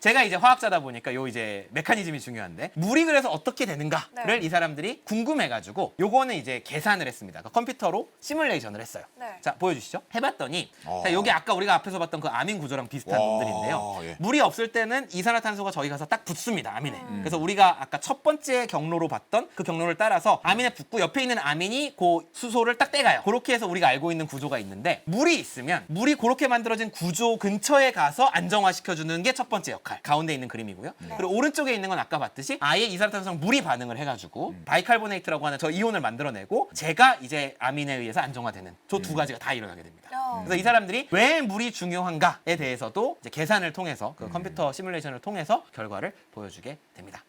제가 이제 화학자다 보니까 요 이제 메커니즘이 중요한데 물이 그래서 어떻게 되는가를 네. 이 사람들이 궁금해가지고 요거는 이제 계산을 했습니다. 그러니까 컴퓨터로 시뮬레이션을 했어요. 네. 자, 보여주시죠. 해봤더니 자, 여기 아까 우리가 앞에서 봤던 그 아민 구조랑 비슷한 와, 놈들인데요. 예. 물이 없을 때는 이산화탄소가 저기 가서 딱 붙습니다. 아민에. 그래서 우리가 아까 첫 번째 경로로 봤던 그 경로를 따라서 아민에 붙고 옆에 있는 아민이 그 수소를 딱 떼가요. 그렇게 해서 우리가 알고 있는 구조가 있는데 물이 있으면 물이 그렇게 만들어진 구조 근처에 가서 안정화시켜주는 게 첫 번째 역할. 가운데 있는 그림이고요. 그리고 오른쪽에 있는 건 아까 봤듯이 아예 이산화탄소랑 물이 반응을 해가지고 바이칼보네이트라고 하는 저 이온을 만들어내고 제가 이제 아민에 의해서 안정화되는 저 두 가지가 다 일어나게 됩니다. 그래서 이 사람들이 왜 물이 중요한가에 대해서도 이제 계산을 통해서 그 컴퓨터 시뮬레이션을 통해서 결과를 보여주게 됩니다.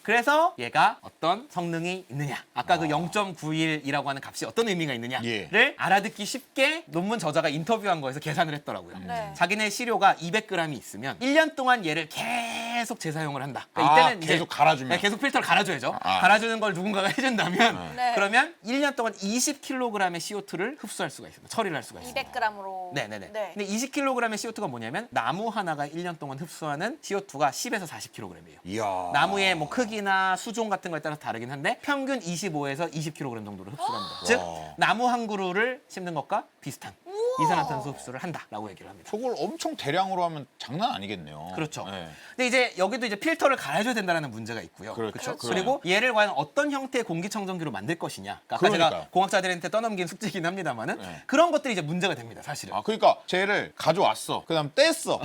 그래서 얘가 어떤 성능이 있느냐, 아까 그 0.91이라고 하는 값이 어떤 의미가 있느냐를 예. 알아듣기 쉽게 논문 저자가 인터뷰한 거에서 계산을 했더라고요. 네. 자기네 시료가 200g이 있으면 1년 동안 얘를 계속 재사용을 한다. 그러니까 이때는 이제 계속 갈아주면. 네, 계속 필터를 갈아줘야죠. 아. 갈아주는 걸 누군가가 해준다면 네. 그러면 1년 동안 20kg의 CO2를 흡수할 수가 있습니다. 처리를 할 수가 있습니다. 200g으로. 네네네. 네. 근데 20kg의 CO2가 뭐냐면 나무 하나가 1년 동안 흡수하는 CO2가 10에서 40kg이에요. 이야. 나무의 뭐 크기나 수종 같은 거에 따라서 다르긴 한데 평균 25에서 20kg 정도를 흡수합니다. 즉 나무 한 그루를 심는 것과 비슷한 이산화탄소 흡수를 한다라고 얘기를 합니다. 저걸 엄청 대량으로 하면 장난 아니겠네요. 그렇죠. 네. 근데 이제 여기도 이제 필터를 갈아줘야 된다는 문제가 있고요. 그렇죠. 그리고 얘를 과연 어떤 형태의 공기청정기로 만들 것이냐. 그러니까 아까 제가 그러니까요. 공학자들한테 떠넘긴 숙제이긴 합니다만은 네. 그런 것들이 이제 문제가 됩니다. 사실은. 아, 그러니까 쟤를 가져왔어. 그다음 뗐어.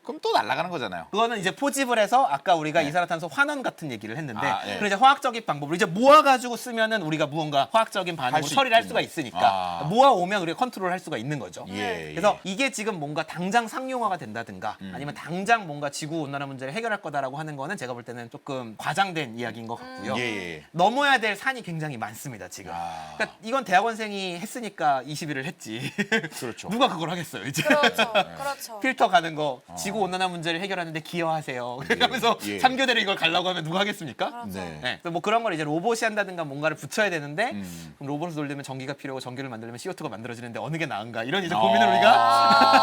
그럼 또 날아가는 거잖아요. 그거는 이제 포집을 해서 아까 우리가 이산화탄소 환원 같은 얘기를 했는데 아, 네. 그런 이제 화학적인 방법으로 이제 모아가지고 쓰면은 우리가 무언가 화학적인 반응으로 할 수 처리를 할 있군요. 수가 있으니까 아. 모아오면 우리가 컨트롤할 수가 있는 거죠. 예. 그래서 이게 지금 뭔가 당장 상용화가 된다든가 아니면 당장 뭔가 지구 온난화 문제를 해결할 거다라고 하는 거는 제가 볼 때는 조금 과장된 이야기인 것 같고요. 예. 넘어야 될 산이 굉장히 많습니다 지금. 아. 그러니까 이건 대학원생이 했으니까 20일을 했지. 그렇죠. 누가 그걸 하겠어요 이제. 그렇죠. 그렇죠. 필터 가는 거 지구 온난화 문제를 해결하는데 기여하세요. 그러면서 예. 3교대를 이걸 가려고 하면 누가 하겠습니까? 그렇죠. 네. 네. 그래서 뭐 그런 걸 이제 로봇이 한다든가 뭔가를 붙여야 되는데 그럼 로봇을 돌리면 전기가 필요하고 전기를 만들려면 CO2가 만들어지는데 어느 게 나은가 이런 이제 고민을 우리가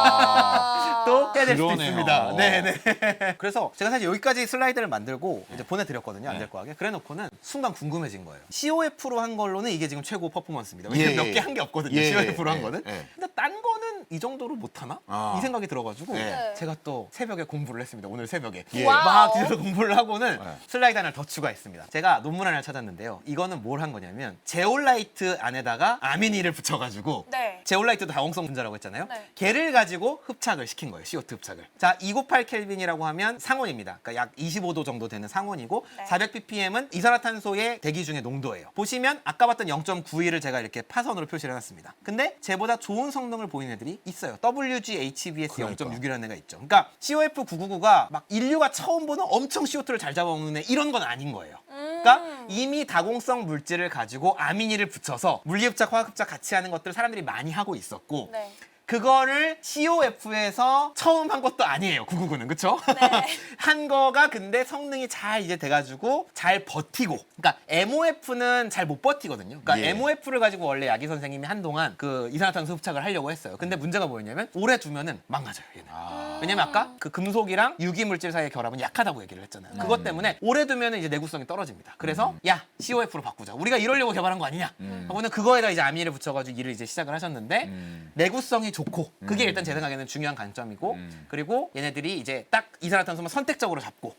아. 또 해야 될 수도 그러네요. 있습니다. 네네. 그래서 제가 사실 여기까지 슬라이드를 만들고 이제 보내드렸거든요. 안 될 거하게. 그래놓고는 순간 궁금해진 거예요. COF로 한 걸로는 이게 지금 최고 퍼포먼스입니다. 왜냐면 예, 몇 예. 개 한 게 없거든요. 예, COF로 한 예, 거는. 예. 근데 딴 거는 이 정도로 못하나? 아. 이 생각이 들어가지고 네. 제가 또 새벽에 공부를 했습니다. 오늘 새벽에. 예. 와우. 막 뒤에서 공부를 하고는 네. 슬라이드 하나를 더 추가했습니다. 제가 논문 하나를 찾았는데요. 이거는 뭘 한 거냐면 제올라이트 안에다가 아미니를 붙여가지고 네. 제올라이트도 다홍성 분자라고 했잖아요. 네. 걔를 가지고 흡착을 시킨 거예요. CO2 흡착을. 자, 298 켈빈이라고 하면 상온입니다. 그러니까 약 25도 정도 되는 상온이고 네. 400 ppm은 이산화탄소의 대기 중의 농도예요. 보시면 아까 봤던 0.91을 제가 이렇게 파선으로 표시를 해놨습니다. 근데 쟤보다 좋은 성능을 보이는 애들이 있어요. WGHBS 그러니까. 0.6이라는 애가 있죠. 그러니까 COF999가 막 인류가 처음 보는 엄청 CO2를 잘 잡아먹는 애 이런 건 아닌 거예요. 그러니까 이미 다공성 물질을 가지고 아미니를 붙여서 물리흡착, 화학흡착 같이 하는 것들 사람들이 많이 하고 있었고 네. 그거를 COF에서 처음 한 것도 아니에요. 999는 그쵸? 네. 한 거가 근데 성능이 잘 이제 돼가지고 잘 버티고 그러니까 MOF는 잘 못 버티거든요. 그러니까 예. MOF를 가지고 원래 야기 선생님이 한동안 그 이산화탄소 흡착을 하려고 했어요. 근데 문제가 뭐였냐면 오래 두면은 망가져요. 얘는. 왜냐면 아까 그 금속이랑 유기물질 사이의 결합은 약하다고 얘기를 했잖아요. 그것 때문에 오래 두면은 이제 내구성이 떨어집니다. 그래서 야 COF로 바꾸자. 우리가 이러려고 개발한 거 아니냐? 하고는 그거에다 이제 아미를 붙여가지고 일을 이제 시작을 하셨는데 내구성이 좋고 그게 일단 제 생각에는 중요한 관점이고 그리고 얘네들이 이제 딱 이산화탄소만 선택적으로 잡고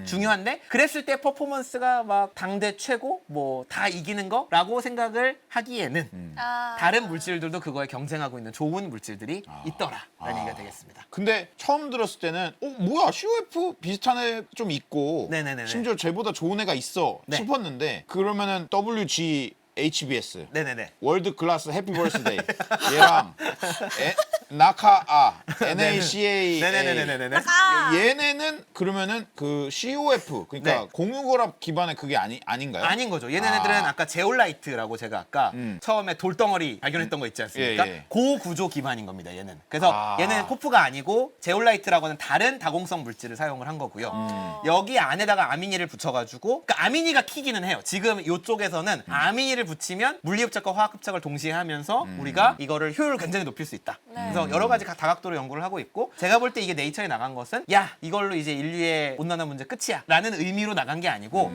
중요한데 그랬을 때 퍼포먼스가 막 당대 최고 뭐 다 이기는 거라고 생각을 하기에는 아. 다른 물질들도 그거에 경쟁하고 있는 좋은 물질들이 있더라라는 얘기가 되겠습니다. 근데 처음 들었을 때는 뭐야 COF 비슷한 애 좀 있고 네네네네. 심지어 쟤보다 좋은 애가 있어 네. 싶었는데 그러면은 WGHBS 네네네. 월드 클래스 해피 버스데이 얘랑 나카아 NACA 네네네네네. 아. 얘네는 그러면은 그 COF 그러니까 네. 공유결합 기반의 그게 아닌가요? 아닌 거죠. 얘네들은 아까 제올라이트라고 제가 아까 처음에 돌덩어리 발견했던 거 있지 않습니까? 예, 예. 고구조 기반인 겁니다. 얘는. 그래서 아. 얘는 코프가 아니고 제올라이트라고 하는 다른 다공성 물질을 사용을 한 거고요. 여기 안에다가 아미니를 붙여가지고 그러니까 아미니가 키기는 해요. 지금 이쪽에서는 아미니를 붙이면 물리흡착과 화학흡착을 동시에 하면서 우리가 이거를 효율을 굉장히 높일 수 있다. 네. 그래서 여러 가지 다각도로 연구를 하고 있고 제가 볼 때 이게 네이처에 나간 것은 야 이걸로 이제 인류의 온난화 문제 끝이야 라는 의미로 나간 게 아니고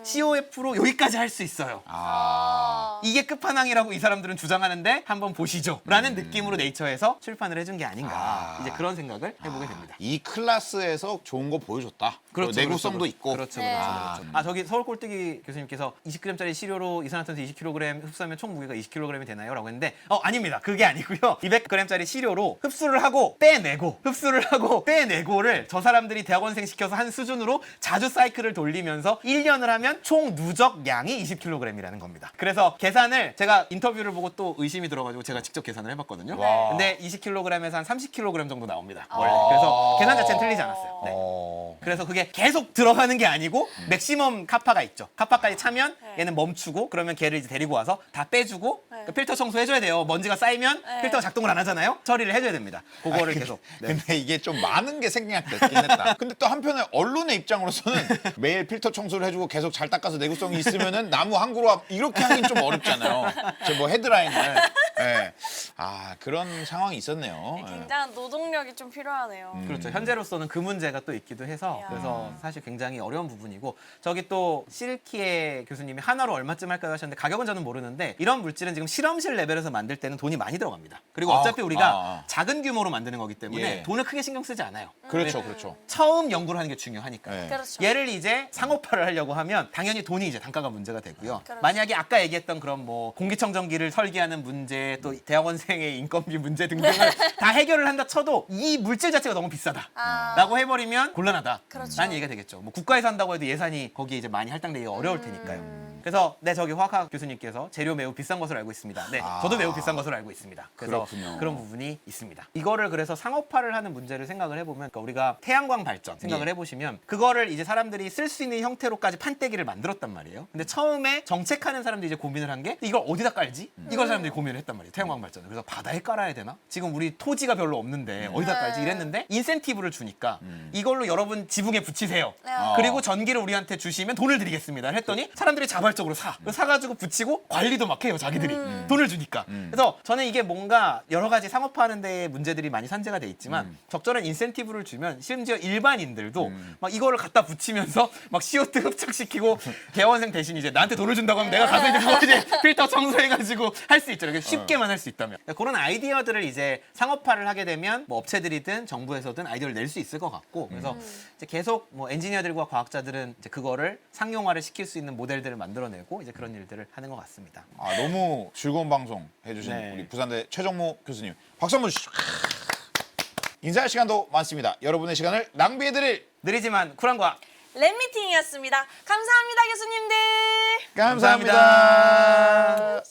COF로 여기까지 할 수 있어요. 아. 이게 끝판왕이라고 이 사람들은 주장하는데 한번 보시죠 라는 느낌으로 네이처에서 출판을 해준 게 아닌가 이제 그런 생각을 해보게 됩니다. 이 클래스에서 좋은 거 보여줬다. 그렇죠, 내구성도 그렇죠, 있고. 그렇죠, 네. 그렇죠, 그렇죠. 저기 서울 꼴뚜기 교수님께서 20g짜리 시료로 이산화탄소 20kg 흡수하면 총 무게가 20kg이 되나요? 라고 했는데 아닙니다. 그게 아니고요. 200g짜리 시료로 흡수를 하고 빼내고 흡수를 하고 빼내고를 저 사람들이 대학원생 시켜서 한 수준으로 자주 사이클을 돌리면서 1년을 하면 하면 총 누적 양이 20kg이라는 겁니다. 그래서 계산을 제가 인터뷰를 보고 또 의심이 들어가지고 제가 직접 계산을 해봤거든요. 와. 근데 20kg에서 한 30kg 정도 나옵니다. 아. 원래. 그래서 계산 자체는 틀리지 않았어요. 네. 어. 그래서 그게 계속 들어가는 게 아니고 맥시멈 카파가 있죠. 카파까지 차면 네. 얘는 멈추고 그러면 걔를 이제 데리고 와서 다 빼주고 네. 그 필터 청소해줘야 돼요. 먼지가 쌓이면 네. 필터가 작동을 안 하잖아요. 처리를 해줘야 됩니다. 그거를 계속. 네. 근데 이게 좀 많은 게 생각됐긴 했다. 근데 또 한편에 언론의 입장으로서는 매일 필터 청소를 해주고 계속 잘 닦아서 내구성이 있으면은 나무 한 그루 앞 이렇게 하긴 좀 어렵잖아요. 저 뭐 헤드라인을. 예. 아 그런 상황이 있었네요. 예. 굉장한 노동력이 좀 필요하네요. 그렇죠. 현재로서는 그 문제가 또 있기도 해서 이야. 그래서 사실 굉장히 어려운 부분이고 저기 또 실키의 교수님이 하나로 얼마쯤 할까요 하셨는데 가격은 저는 모르는데 이런 물질은 지금 실험실 레벨에서 만들 때는 돈이 많이 들어갑니다. 그리고 어차피 우리가 작은 규모로 만드는 거기 때문에 예. 돈을 크게 신경 쓰지 않아요. 그렇죠, 그렇죠. 처음 연구를 하는 게 중요하니까. 네. 그렇죠. 얘를 이제 상업화를 하려고 하면 당연히 돈이 이제 단가가 문제가 되고요. 그렇죠. 만약에 아까 얘기했던 그런 뭐 공기청정기를 설계하는 문제 또 대학원생의 인건비 문제 등등을 다 해결을 한다 쳐도 이 물질 자체가 너무 비싸다. 아. 라고 해버리면 곤란하다. 그렇죠. 라는 얘기가 되겠죠. 뭐 국가에서 한다고 해도 예산이 거기에 이제 많이 할당되기가 어려울 테니까요. 그래서 네 저기 화학 교수님께서 재료 매우 비싼 것으로 알고 있습니다. 네, 저도 매우 비싼 것으로 알고 있습니다. 그래서 그렇군요. 그런 부분이 있습니다. 이거를 그래서 상업화를 하는 문제를 생각을 해보면 그러니까 우리가 태양광 발전 생각을 예. 해보시면 그거를 이제 사람들이 쓸 수 있는 형태로까지 판때기를 만들었단 말이에요. 근데 처음에 정책하는 사람들이 이제 고민을 한 게 이걸 어디다 깔지? 이걸 사람들이 고민을 했단 말이에요. 태양광 발전을. 그래서 바다에 깔아야 되나? 지금 우리 토지가 별로 없는데 어디다 깔지? 이랬는데 인센티브를 주니까 이걸로 여러분 지붕에 붙이세요. 어. 그리고 전기를 우리한테 주시면 돈을 드리겠습니다. 했더니 사람들이 자발적으로 사. 사가지고 붙이고 관리도 막 해요. 자기들이. 돈을 주니까. 그래서 저는 이게 뭔가 여러 가지 상업화하는 데 문제들이 많이 산재가 돼 있지만 적절한 인센티브를 주면 심지어 일반인들도 막 이거를 갖다 붙이면서 막 CO2 흡착시키고 대학원생 대신 이제 나한테 돈을 준다고 하면 내가 가서 이제 그거 이제 필터 청소해가지고 할 수 있잖아요. 쉽게만 할 수 있다면. 그런 아이디어들을 이제 상업화를 하게 되면 뭐 업체들이든 정부에서든 아이디어를 낼 수 있을 것 같고 그래서 이제 계속 뭐 엔지니어들과 과학자들은 이제 그거를 상용화를 시킬 수 있는 모델들을 만들어내고 이제 그런 일들을 하는 것 같습니다. 아 너무 즐거운 방송 해주신 네. 우리 부산대 최정무 교수님 박수 한번 주시죠. 인사할 시간도 많습니다. 여러분의 시간을 낭비해드릴 느리지만 쿨한 과학. 랩미팅이었습니다. 감사합니다, 교수님들. 감사합니다.